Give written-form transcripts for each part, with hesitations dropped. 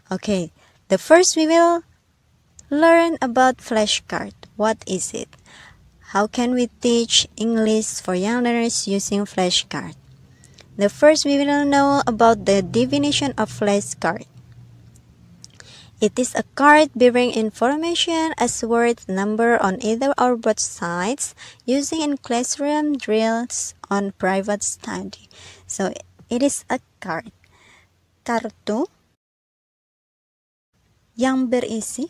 Okay, the first we will learn about flashcard. What is it? How can we teach English for young learners using flashcard? The first we will know about the definition of flashcard. It is a card bearing information as word number on either or both sides using in classroom drills on private study. So it is a card. Kartu yang berisi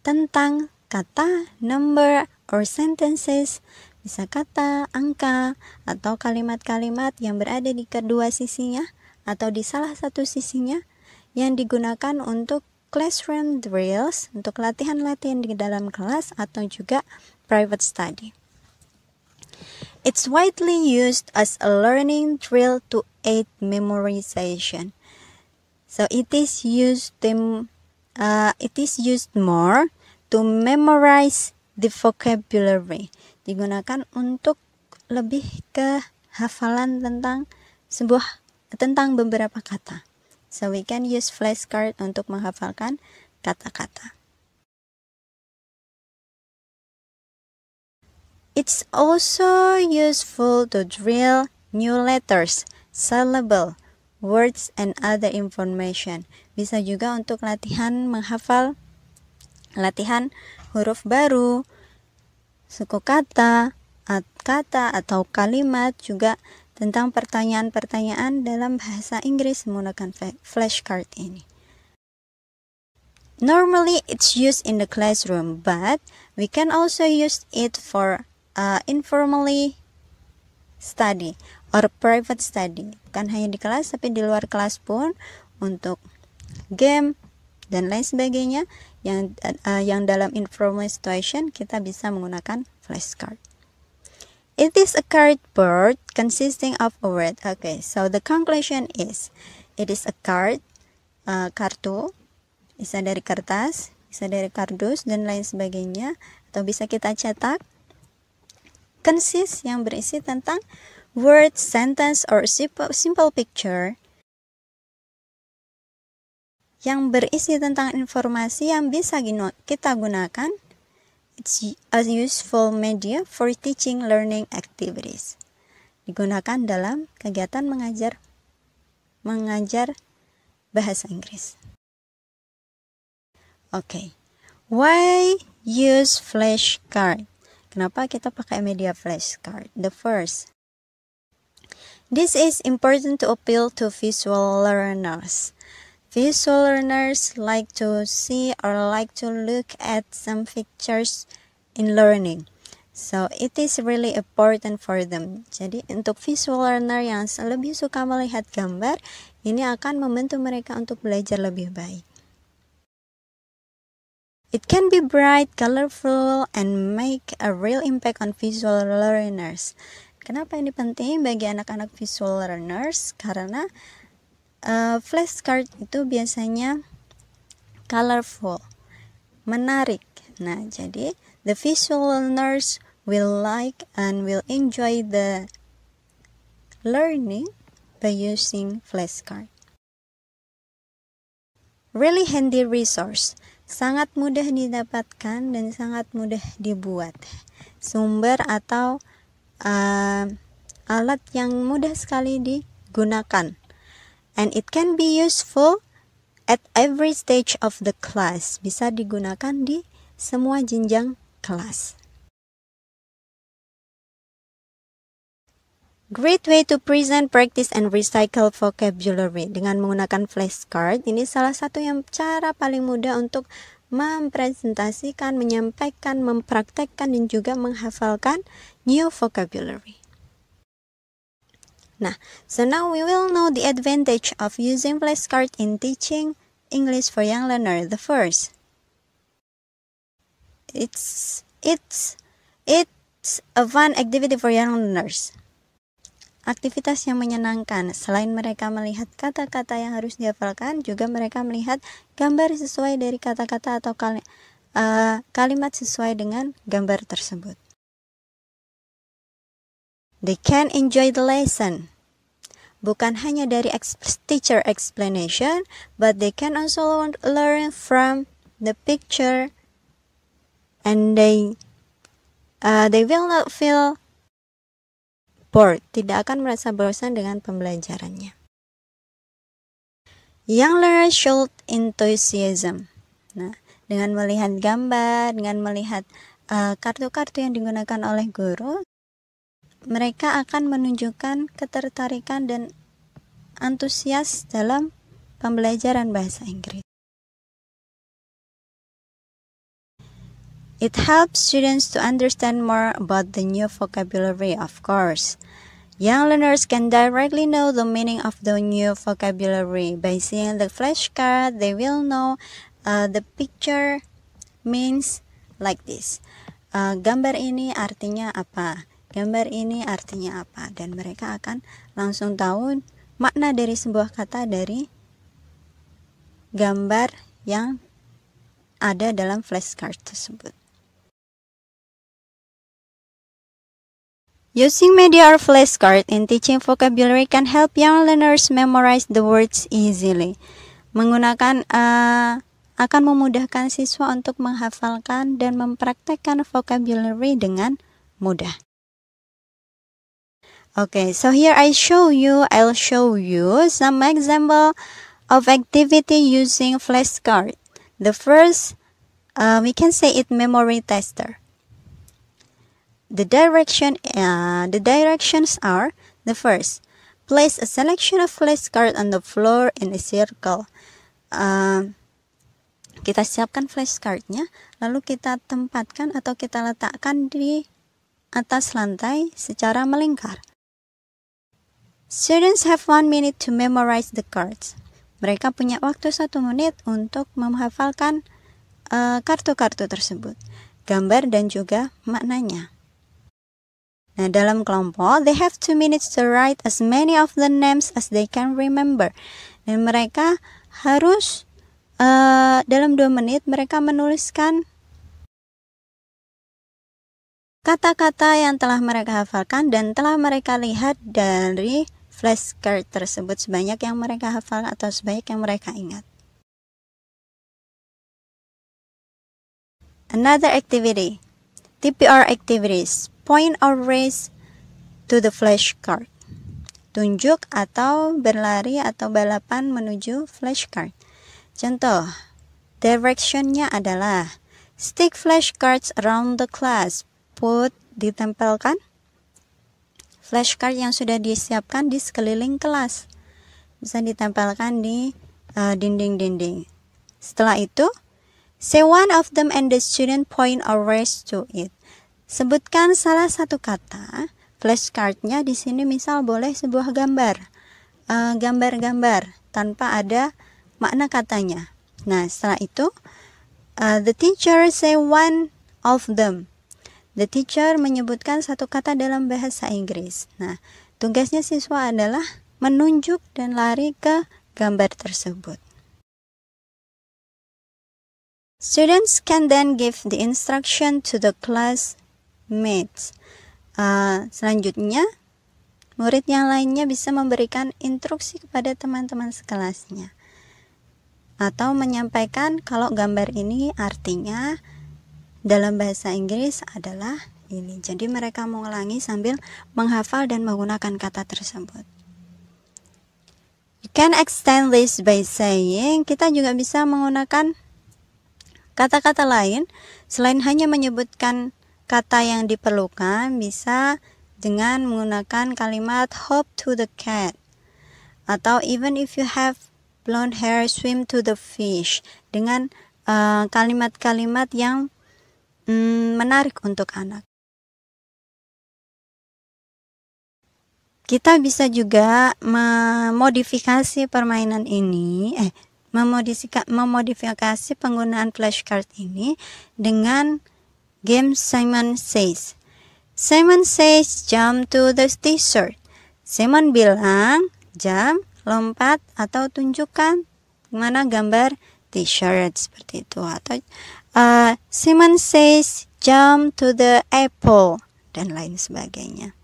tentang kata, number, or sentences, bisa kata, angka, atau kalimat-kalimat yang berada di kedua sisinya atau di salah satu sisinya yang digunakan untuk classroom drills, untuk latihan-latihan di dalam kelas atau juga private study. It's widely used as a learning drill to aid memorization. So it is used more to memorize the vocabulary. Digunakan untuk lebih ke hafalan tentang beberapa kata. So we can use flashcard untuk menghafalkan kata-kata. It's also useful to drill new letters, syllable, words, and other information. Bisa juga untuk latihan menghafal, latihan huruf baru, suku kata atau kalimat, juga tentang pertanyaan-pertanyaan dalam bahasa Inggris menggunakan flashcard ini. Normally it's used in the classroom, but we can also use it for informally study or private study. Bukan hanya di kelas, tapi di luar kelas pun untuk game dan lain sebagainya yang dalam informal situation kita bisa menggunakan flashcard. It is a cardboard consisting of a word. Okay, so the conclusion is, it is a card, kartu, bisa dari kertas, bisa dari kardus, dan lain sebagainya, atau bisa kita cetak, consist yang berisi tentang word, sentence, or simple picture, yang berisi tentang informasi yang bisa kita gunakan. It's a useful media for teaching learning activities. Digunakan dalam kegiatan mengajar bahasa Inggris. Okay. Why use flashcard? Kenapa kita pakai media flashcard? The first, this is important to appeal to visual learners. Visual learners like to see or like to look at some pictures in learning. So, it is really important for them. Jadi, untuk visual learner yang lebih suka melihat gambar, ini akan membantu mereka untuk belajar lebih baik. It can be bright, colorful, and make a real impact on visual learners. Kenapa ini penting bagi anak-anak visual learners? Karena flashcard itu biasanya colorful, menarik. Nah, jadi the visual learners will like and will enjoy the learning by using flashcard. Really handy resource, sangat mudah didapatkan dan sangat mudah dibuat. Sumber atau alat yang mudah sekali digunakan. And it can be useful at every stage of the class. Bisa digunakan di semua jenjang kelas. Great way to present, practice, and recycle vocabulary. Dengan menggunakan flashcard, ini salah satu cara paling mudah untuk mempresentasikan, menyampaikan, mempraktekkan, dan juga menghafalkan new vocabulary. Nah, so now we will know the advantage of using flashcard in teaching English for young learners. The first, it's a fun activity for young learners. Aktivitas yang menyenangkan. Selain mereka melihat kata-kata yang harus dihafalkan, juga mereka melihat gambar sesuai dari kata-kata atau kalimat sesuai dengan gambar tersebut. They can enjoy the lesson. bukan hanya dari teacher explanation, but they can also learn from the picture, and they will not feel bored, tidak akan merasa bosan dengan pembelajarannya. Young learners showed enthusiasm. Nah, dengan melihat gambar, dengan melihat kartu-kartu yang digunakan oleh guru, mereka akan menunjukkan ketertarikan dan antusias dalam pembelajaran bahasa Inggris. It helps students to understand more about the new vocabulary, of course. Young learners can directly know the meaning of the new vocabulary. By seeing the flashcard, they will know the picture means like this. Gambar ini artinya apa? Gambar ini artinya apa? Dan mereka akan langsung tahu makna dari sebuah kata dari gambar yang ada dalam flashcard tersebut. Using media or flashcard in teaching vocabulary can help young learners memorize the words easily. Menggunakan akan memudahkan siswa untuk menghafalkan dan mempraktekkan vocabulary dengan mudah. Okay, so here I'll show you some example of activity using flashcard. The first, we can say it memory tester. The directions are, the first, place a selection of flashcards on the floor in a circle. Kita siapkan flashcardnya, lalu kita tempatkan atau kita letakkan di atas lantai secara melingkar. Students have 1 minute to memorize the cards. Mereka punya waktu 1 menit untuk menghafalkan kartu-kartu tersebut, gambar dan juga maknanya. Nah, dalam kelompok, they have 2 minutes to write as many of the names as they can remember. Dan mereka harus dalam 2 menit mereka menuliskan kata-kata yang telah mereka hafalkan dan telah mereka lihat dari flashcard tersebut, sebanyak yang mereka hafal atau sebanyak yang mereka ingat. Another activity, TPR activities. Point or race to the flashcard. Tunjuk atau berlari atau balapan menuju flashcard. Contoh, directionnya adalah stick flashcards around the class. Put, ditempelkan flashcard yang sudah disiapkan di sekeliling kelas. Bisa ditempelkan di dinding-dinding. Setelah itu, say one of them and the student point or race to it. Sebutkan salah satu kata. Flashcardnya di sini misal boleh sebuah gambar, gambar-gambar tanpa ada makna katanya. Nah, setelah itu, the teacher say one of them. The teacher menyebutkan satu kata dalam bahasa Inggris. Nah, tugasnya siswa adalah menunjuk dan lari ke gambar tersebut. Students can then give the instruction to the classmates. Selanjutnya, murid yang lainnya bisa memberikan instruksi kepada teman-teman sekelasnya atau menyampaikan kalau gambar ini artinya dalam bahasa Inggris adalah ini. Jadi mereka mengulangi sambil menghafal dan menggunakan kata tersebut. You can extend this by saying, kita juga bisa menggunakan kata-kata lain selain hanya menyebutkan kata yang diperlukan, bisa dengan menggunakan kalimat hop to the cat, atau even if you have blonde hair, swim to the fish, dengan kalimat-kalimat yang menarik untuk anak. Kita bisa juga memodifikasi permainan ini, memodifikasi penggunaan flashcard ini dengan game Simon Says. Simon says jump to the t-shirt. Simon bilang jump, lompat atau tunjukkan mana gambar t-shirt seperti itu. Atau Simon says jump to the apple dan lain sebagainya.